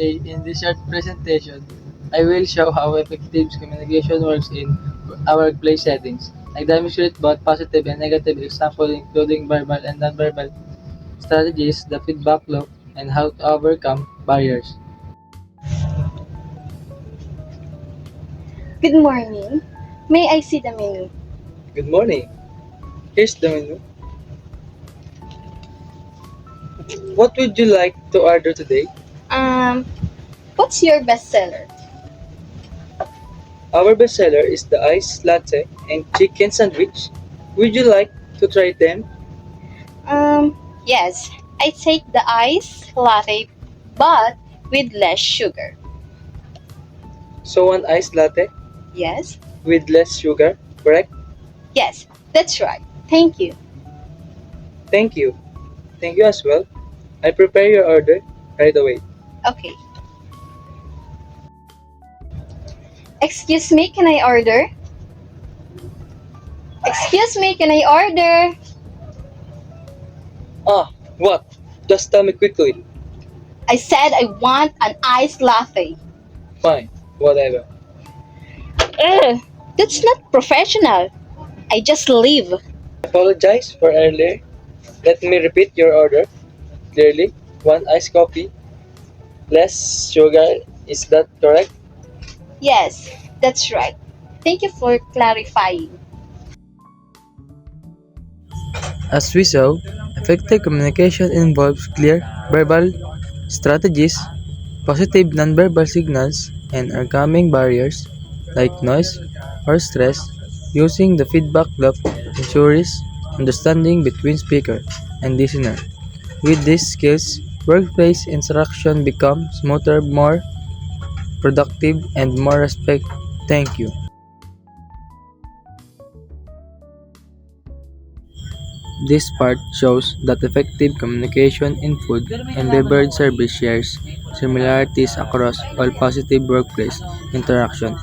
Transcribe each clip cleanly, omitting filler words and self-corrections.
today, in this short presentation, I will show how effective communication works in our workplace settings. I demonstrate both positive and negative examples, including verbal and nonverbal strategies, the feedback loop, and how to overcome barriers. Good morning. May I see the menu? Good morning. Here's the menu. What would you like to order today? Um, what's your bestseller? Our bestseller is the ice latte and chicken sandwich. Would you like to try them? Yes, I take the ice latte, but with less sugar. So one ice latte Yes, with less sugar, correct? yes, that's right. Thank you. Thank you. Thank you as well. I prepare your order right away. Okay. Excuse me, can I order? Excuse me, can I order? Ah, what? Just tell me quickly. I said I want an ice latte. Fine, whatever. Ugh, that's not professional. I just leave. Apologize for earlier. Let me repeat your order clearly. One iced coffee, less sugar. Is that correct? Yes, that's right. Thank you for clarifying. As we saw, effective communication involves clear verbal strategies, positive nonverbal signals, and overcoming barriers like noise or stress. Using the feedback loop ensures understanding between speaker and listener. With these skills, workplace interaction becomes smoother, more productive, and more respect. Thank you. This part shows that effective communication in food and beverage service shares similarities across all positive workplace interaction.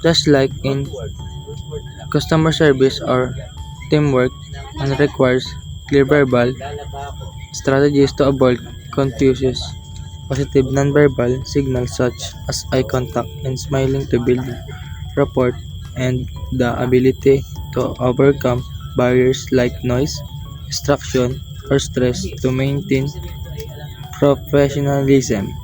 Just like in customer service or teamwork, and requires clear verbal strategies to avoid confusions. Positive nonverbal signals such as eye contact and smiling to build rapport, and the ability to overcome barriers like noise, distraction, or stress to maintain professionalism.